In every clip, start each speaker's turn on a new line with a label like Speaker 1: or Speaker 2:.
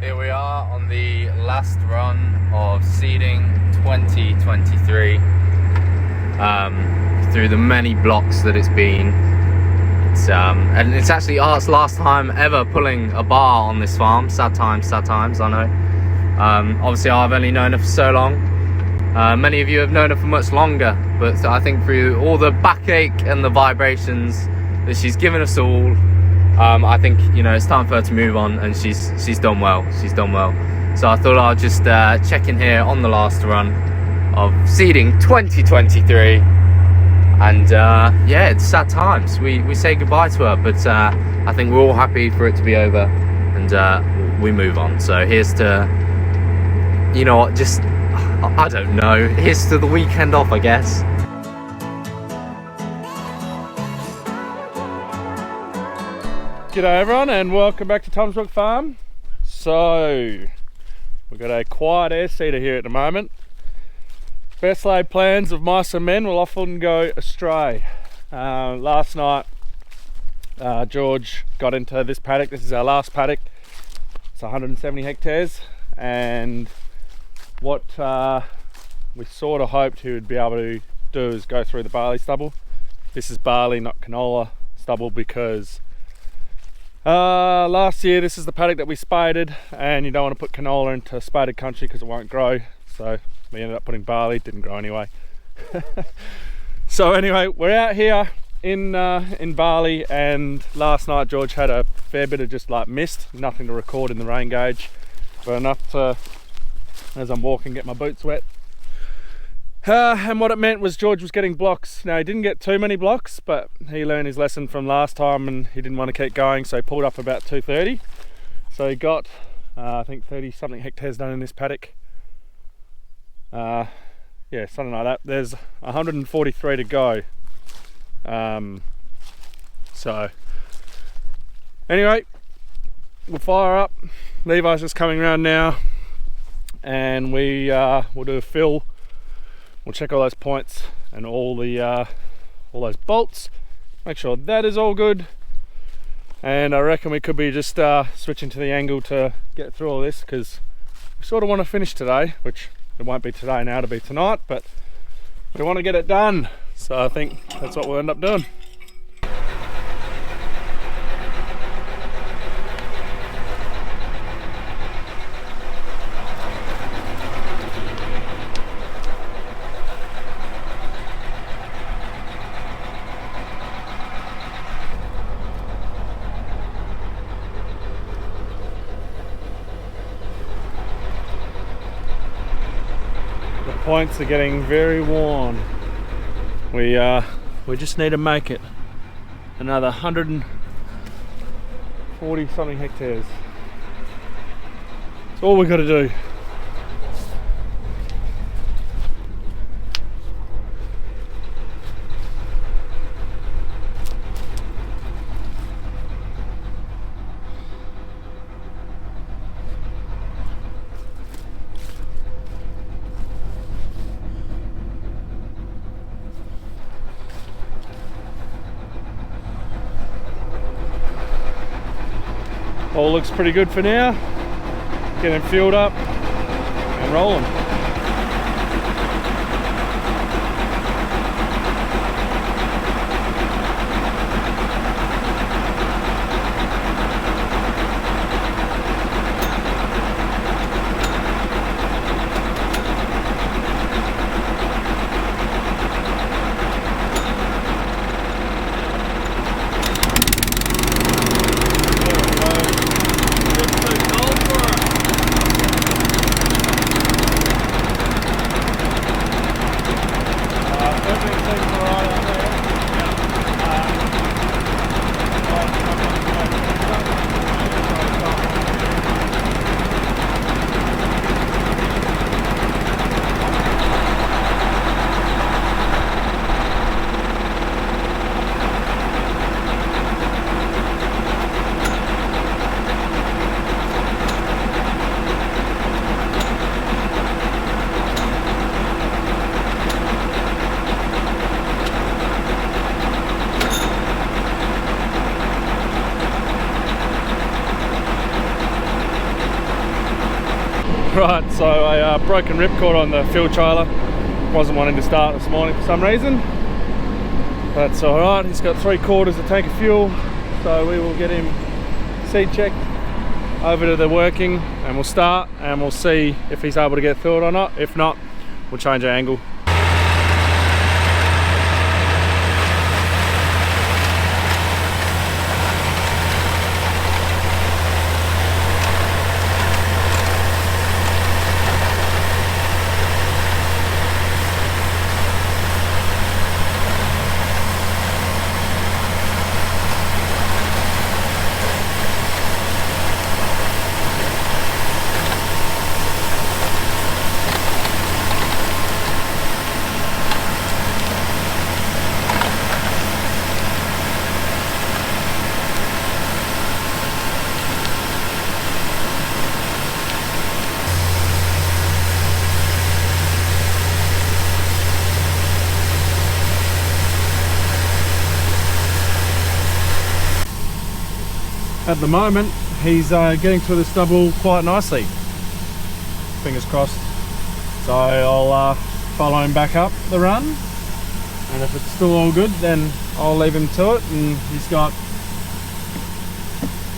Speaker 1: Here we are on the last run of seeding 2023. Through the many blocks that it's been. And it's actually Art's last time ever pulling a bar on this farm. Sad times, I know. Obviously I've only known her for so long. Many of you have known her for much longer, but I think through all the backache and the vibrations that she's given us all, I think, you know, it's time for her to move on, and she's done well. She's done well. So I thought I'll just check in here on the last run of seeding 2023. And yeah, it's sad times. We say goodbye to her, but I think we're all happy for it to be over, and we move on. So here's to, you know what, just, I don't know, here's to the weekend off, I guess.
Speaker 2: G'day everyone, and welcome back to Tom's Brook Farm. So we've got a quiet air seeder here at the moment. Best laid plans of mice and men will often go astray. Last night George got into this paddock. This is our last paddock. It's 170 hectares, and what we sort of hoped he would be able to do is go through the barley stubble. This is barley, not canola stubble, because last year this is the paddock that we spaded, and you don't want to put canola into spaded country because it won't grow. So we ended up putting barley, didn't grow anyway. So anyway, we're out here in barley, and last night George had a fair bit of just like mist, nothing to record in the rain gauge, but enough to, as I'm walking, get my boots wet. And what it meant was George was getting blocks. Now, he didn't get too many blocks, but he learned his lesson from last time and he didn't want to keep going, so he pulled up about 230. So he got I think 30 something hectares done in this paddock. Yeah, something like that. There's 143 to go. So anyway, we'll fire up. Levi's just coming around now, and we'll do a fill. We'll check all those points and all those bolts, make sure that is all good, and I reckon we could be just switching to the angle to get through all this, because we sort of want to finish today, which it won't be today now, it'll be tonight, but we want to get it done, so I think that's what we'll end up doing. Points are getting very worn. We just need to make it another 140 something hectares. That's all we got to do. All looks pretty good for now. Getting fueled up and rolling. Right, so a broken ripcord on the fuel trailer. Wasn't wanting to start this morning for some reason. That's alright, he's got 3/4 of tank of fuel, so we will get him seat checked over to the working and we'll start and we'll see if he's able to get filled or not. If not, we'll change our angle. At the moment, he's getting through the stubble quite nicely. Fingers crossed. So I'll follow him back up the run, and if it's still all good, then I'll leave him to it. And he's got,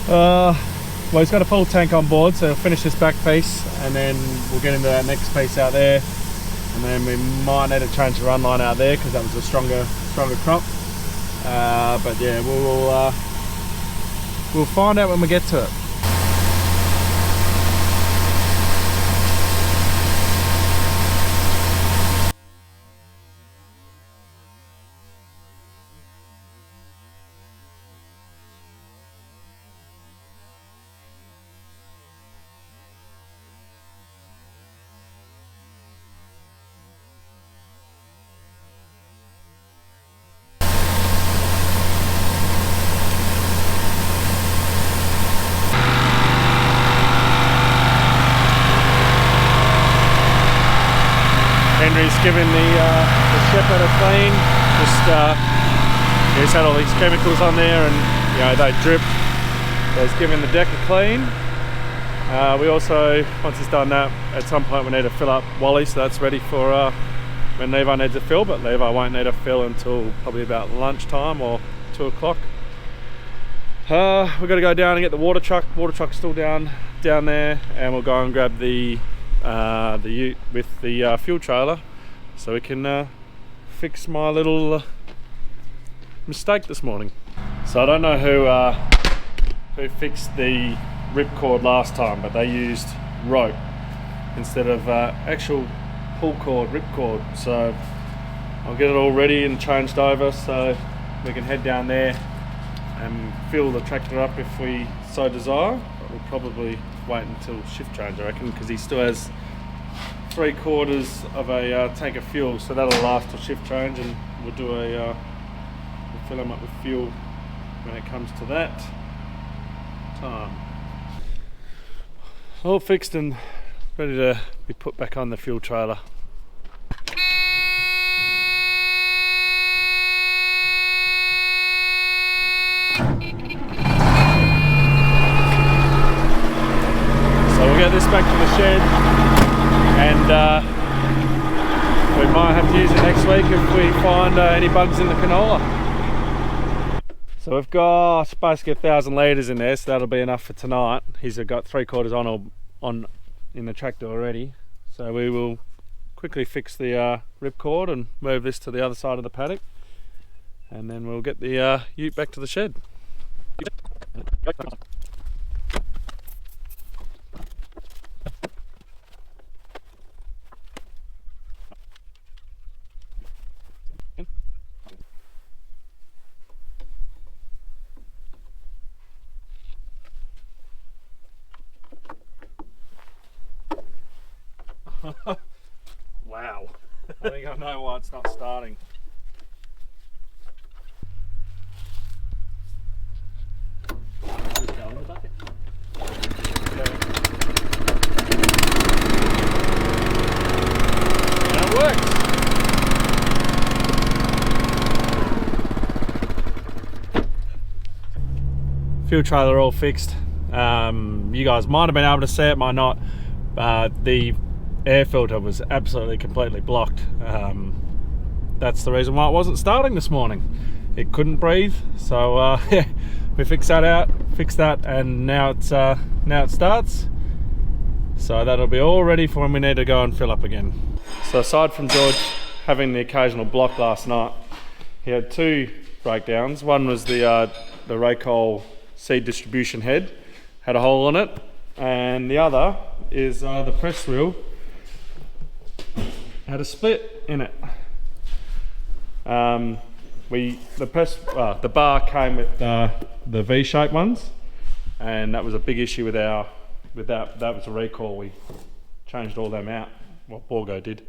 Speaker 2: well, he's got a full tank on board, so he'll finish this back piece, and then we'll get into that next piece out there, and then we might need to change the run line out there because that was a stronger crop. But yeah, we'll find out when we get to it. Henry's given the shepherd a clean. He's had all these chemicals on there, and you know they drip. So he's given the deck a clean. We also, once he's done that, at some point we need to fill up Wally, so that's ready for when Levi needs a fill. But Levi won't need a fill until probably about lunchtime or 2 o'clock. We've got to go down and get the water truck. Water truck's still down there, and we'll go and grab the ute with the fuel trailer, so we can fix my little mistake this morning. So I don't know who fixed the ripcord last time, but they used rope instead of actual pull cord ripcord. So I'll get it all ready and changed over so we can head down there and fill the tractor up if we so desire. But we'll probably wait until shift change, I reckon, because he still has 3/4 of a tank of fuel, so that'll last till shift change, and we'll do we'll fill him up with fuel when it comes to that time. All fixed and ready to be put back on the fuel trailer. We'll get this back to the shed, and we might have to use it next week if we find any bugs in the canola. So we've got basically 1,000 litres in there, so that'll be enough for tonight. He's got 3/4 on in the tractor already, so we will quickly fix the ripcord and move this to the other side of the paddock, and then we'll get the ute back to the shed. Wow, I think I know why it's not starting. Go in the bucket. And it works. Fuel trailer all fixed. You guys might have been able to see it, might not. The air filter was absolutely completely blocked. That's the reason why it wasn't starting this morning. It couldn't breathe, so yeah, we fixed that, and now it starts. So that'll be all ready for when we need to go and fill up again. So aside from George having the occasional block last night, he had two breakdowns. One was the Raycol seed distribution head, had a hole in it, and the other is the press wheel had a split in it. The bar came with the V-shaped ones, and that was a big issue with that. That was a recall. We changed all them out. What Borgo did.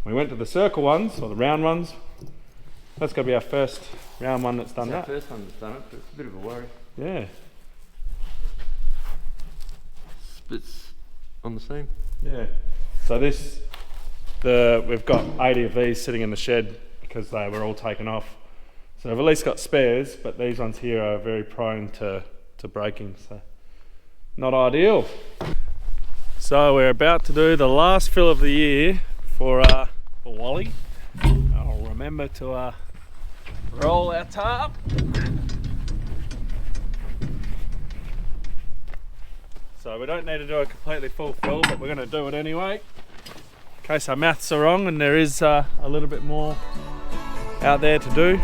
Speaker 2: We went to the circle ones, or the round ones. That's going to be our first round one that's done that.
Speaker 1: First one that's done it, but it's a bit of a worry.
Speaker 2: Yeah.
Speaker 3: Splits on the seam.
Speaker 2: Yeah. So we've got 80 of these sitting in the shed because they were all taken off. So I've at least got spares, but these ones here are very prone to breaking, so not ideal. So we're about to do the last fill of the year for Wally. I'll remember to roll our tarp. So we don't need to do a completely full fill, but we're going to do it anyway, in case our maths are wrong and there is a little bit more out there to do.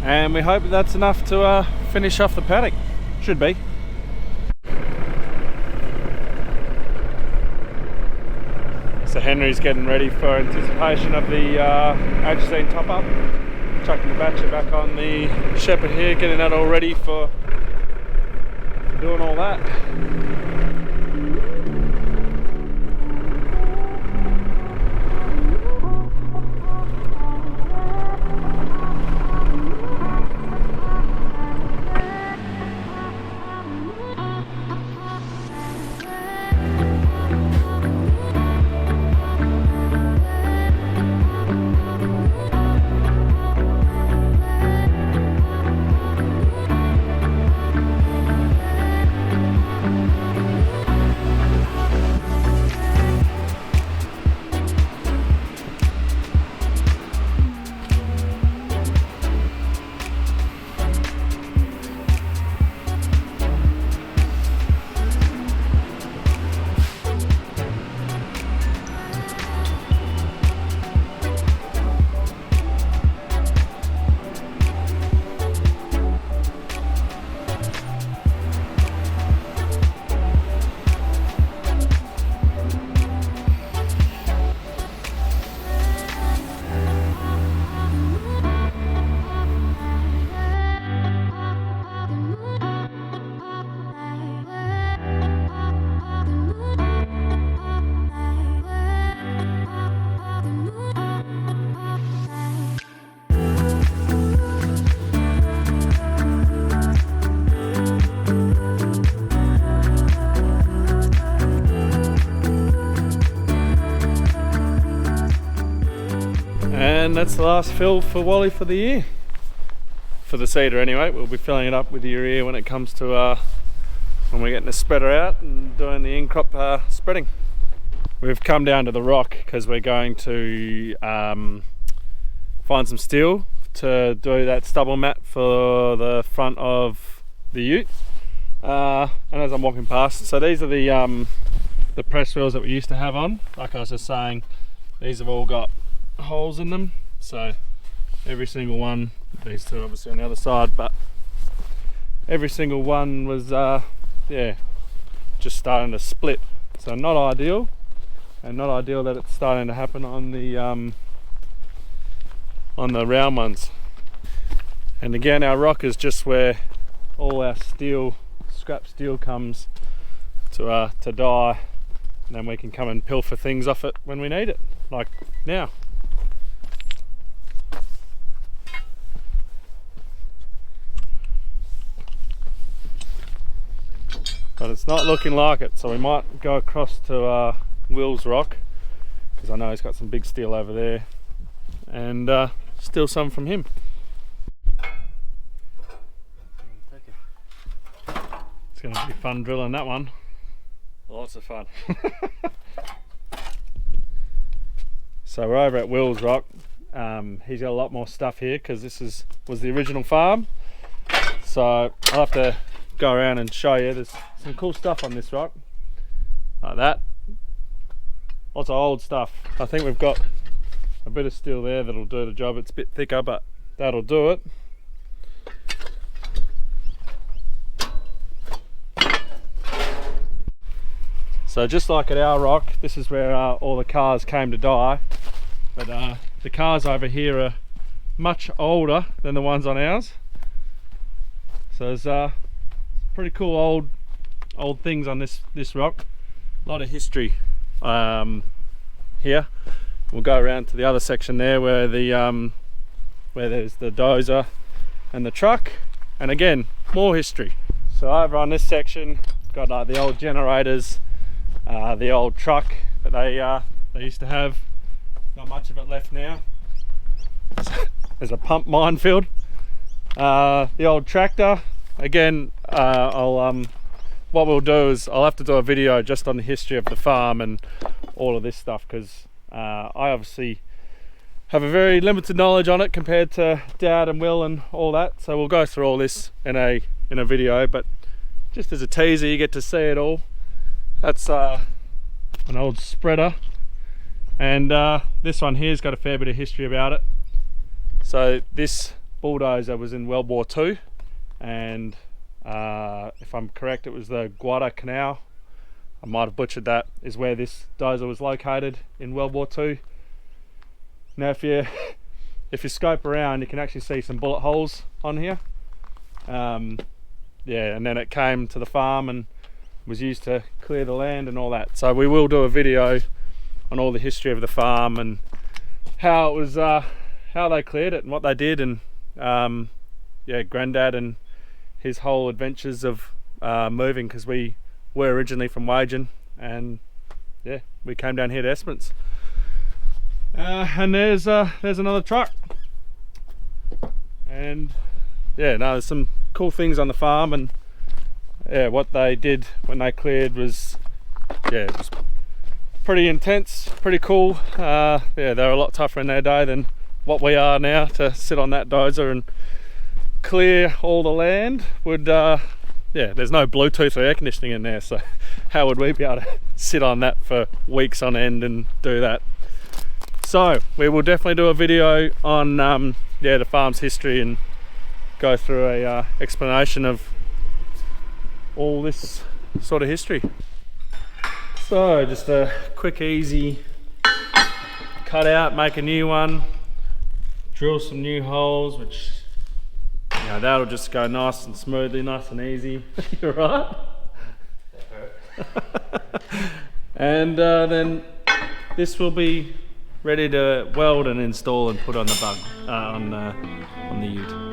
Speaker 2: And we hope that's enough to finish off the paddock. Should be. So Henry's getting ready for anticipation of the atrazine top up. Chucking the batcher back on the shepherd here, getting that all ready for doing all that. And that's the last fill for Wally for the year. For the seeder anyway. We'll be filling it up with the urea when it comes to when we're getting the spreader out and doing the in-crop spreading. We've come down to the rock because we're going to find some steel to do that stubble mat for the front of the ute. And as I'm walking past, so these are the press wheels that we used to have on. Like I was just saying, these have all got holes in them, so every single one, these two obviously on the other side, but every single one was yeah, just starting to split. So not ideal, and not ideal that it's starting to happen on the round ones. And again, our rock is just where all our steel, scrap steel, comes to die, and then we can come and pilfer things off it when we need it, like now. But it's not looking like it, so we might go across to Will's rock, because I know he's got some big steel over there, and steal some from him. It's going to be fun drilling that one. Lots of fun. So we're over at Will's rock. He's got a lot more stuff here because this was the original farm. So I'll have to go around and show you. There's some cool stuff on this rock, like that. Lots of old stuff. I think we've got a bit of steel there that'll do the job. It's a bit thicker, but that'll do it. So just like at our rock, this is where all the cars came to die, but the cars over here are much older than the ones on ours. So there's pretty cool old things on this rock. A lot of history here. We'll go around to the other section there where there's the dozer and the truck, and again more history. So over on this section, got like the old generators, the old truck that they used to have. Not much of it left now. There's a pump minefield. The old tractor. Again, what we'll do is I'll have to do a video just on the history of the farm and all of this stuff, because I obviously have a very limited knowledge on it compared to Dad and Will and all that. So we'll go through all this in a video, but just as a teaser, you get to see it all. That's an old spreader, and this one here's got a fair bit of history about it. So this bulldozer was in World War II, and if I'm correct, it was the Guadalcanal, I might have butchered that, is where this dozer was located in World War II. Now if you scope around, you can actually see some bullet holes on here. Yeah, and then it came to the farm and was used to clear the land and all that. So we will do a video on all the history of the farm and how it was, how they cleared it and what they did, and yeah, Granddad and his whole adventures of moving, because we were originally from Wagen, and yeah, we came down here to Esperance. And there's another truck, and yeah, no, there's some cool things on the farm, and yeah, what they did when they cleared was, yeah, it was pretty intense, pretty cool. Yeah, they were a lot tougher in their day than what we are now, to sit on that dozer and clear all the land. Would yeah, there's no Bluetooth or air conditioning in there, so how would we be able to sit on that for weeks on end and do that? So we will definitely do a video on yeah, the farm's history and go through a explanation of all this sort of history. So just a quick easy cut out, make a new one, drill some new holes, which, you know, that'll just go nice and smoothly, nice and easy. You're right. And then this will be ready to weld and install and put on the bug on the ute.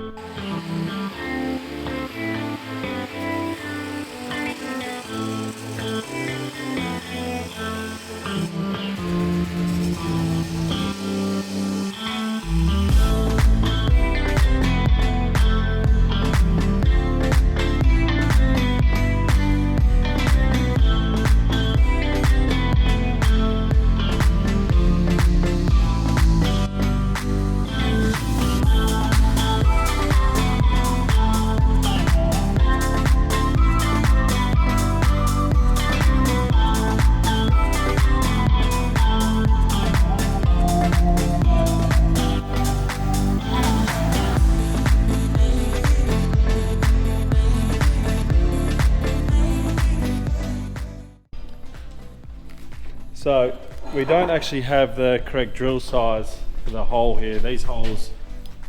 Speaker 2: So we don't actually have the correct drill size for the hole here. These holes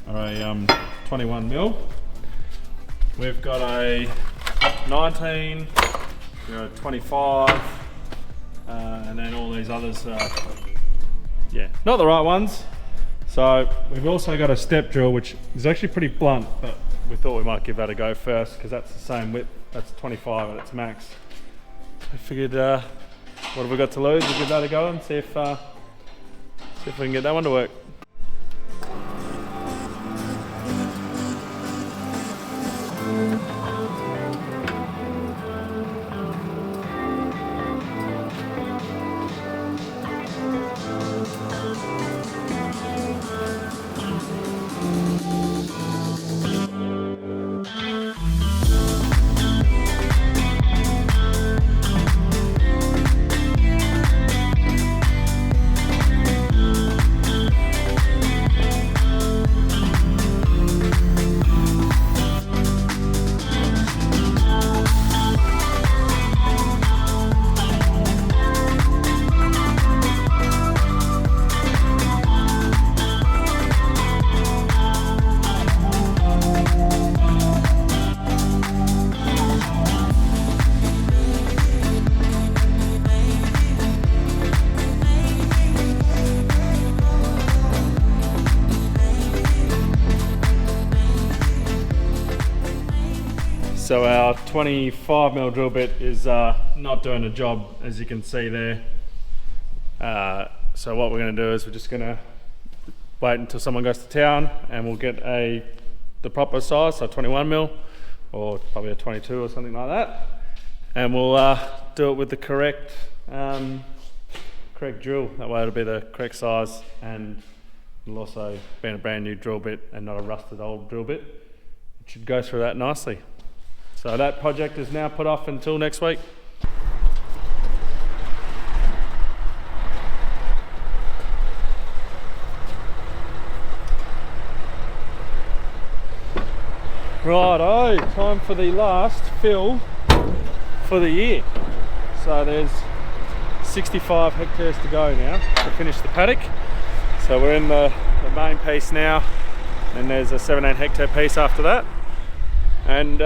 Speaker 2: are a 21 mil. We've got a 19, 25, and then all these others are, yeah, not the right ones. So we've also got a step drill, which is actually pretty blunt, but we thought we might give that a go first because that's the same width. That's 25 at its max. I figured, what have we got to lose? We'll give that a go and see if we can get that one to work. So our 25mm drill bit is not doing the job, as you can see there. So what we're going to do is we're just going to wait until someone goes to town and we'll get the proper size, so 21mm or probably a 22 or something like that, and we'll do it with the correct drill. That way it'll be the correct size, and it'll also be a brand new drill bit and not a rusted old drill bit. It should go through that nicely. So that project is now put off until next week. Righto, time for the last fill for the year. So there's 65 hectares to go now to finish the paddock. So we're in the main piece now, and there's a 17 hectare piece after that. And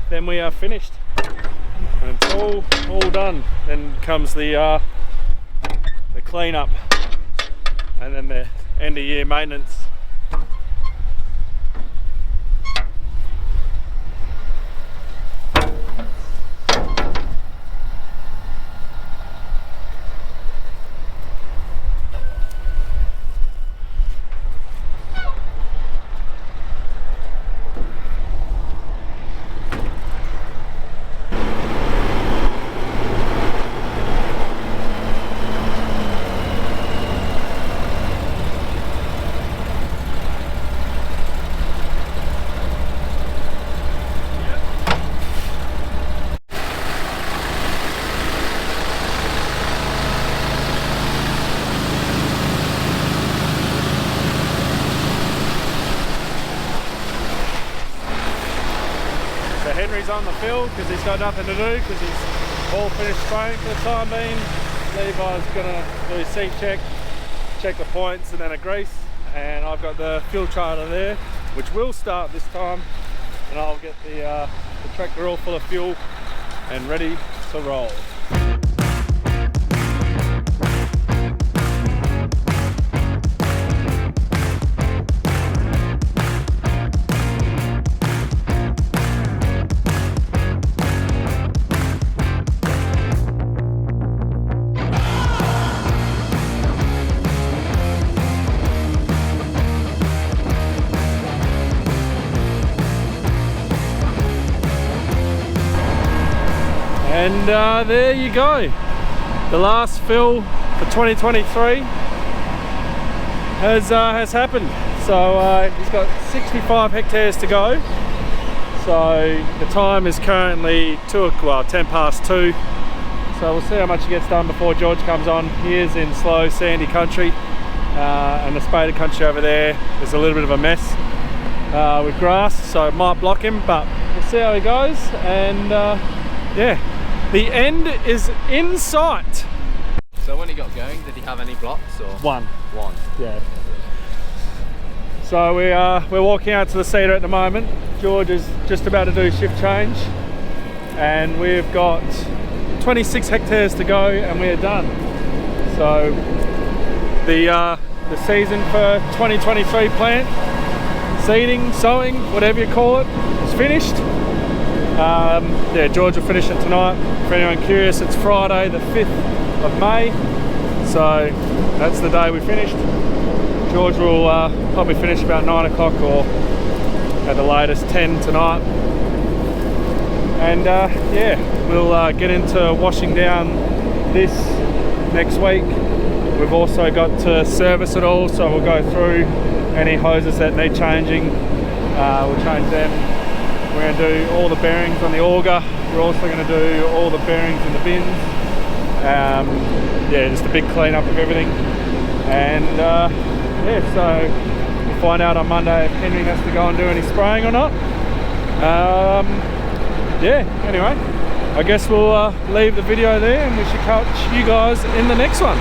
Speaker 2: then we are finished, and it's all done. Then comes the clean up, and then the end of year maintenance. Henry's on the field because he's got nothing to do because he's all finished spraying for the time being. Levi's gonna do his seat check the points and then a grease, and I've got the fuel trailer there which will start this time, and I'll get the tractor all full of fuel and ready to roll. And there you go, the last fill for 2023 has happened. So he's got 65 hectares to go. So the time is currently 10 past 2. So we'll see how much he gets done before George comes on. He is in slow sandy country, and the spaded country over there is a little bit of a mess with grass, so it might block him, but we'll see how he goes. And yeah, the end is in sight.
Speaker 1: So when he got going? Did he have any blocks or?
Speaker 2: One.
Speaker 1: One.
Speaker 2: Yeah. So we're walking out to the cedar at the moment. George is just about to do shift change, and we've got 26 hectares to go, and we're done. So the season for 2023 plant seeding, sowing, whatever you call it, is finished. Yeah, George will finish it tonight. For anyone curious, it's Friday the 5th of May, so that's the day we finished. George will probably finish about 9 o'clock or at the latest 10 tonight. And yeah, we'll get into washing down this next week. We've also got to service it all, so we'll go through any hoses that need changing. We'll change them. We're going to do all the bearings on the auger. We're also going to do all the bearings in the bins. Yeah, just a big clean up of everything. And yeah, so we'll find out on Monday if Henry has to go and do any spraying or not. Yeah, anyway, I guess we'll leave the video there, and we should catch you guys in the next one.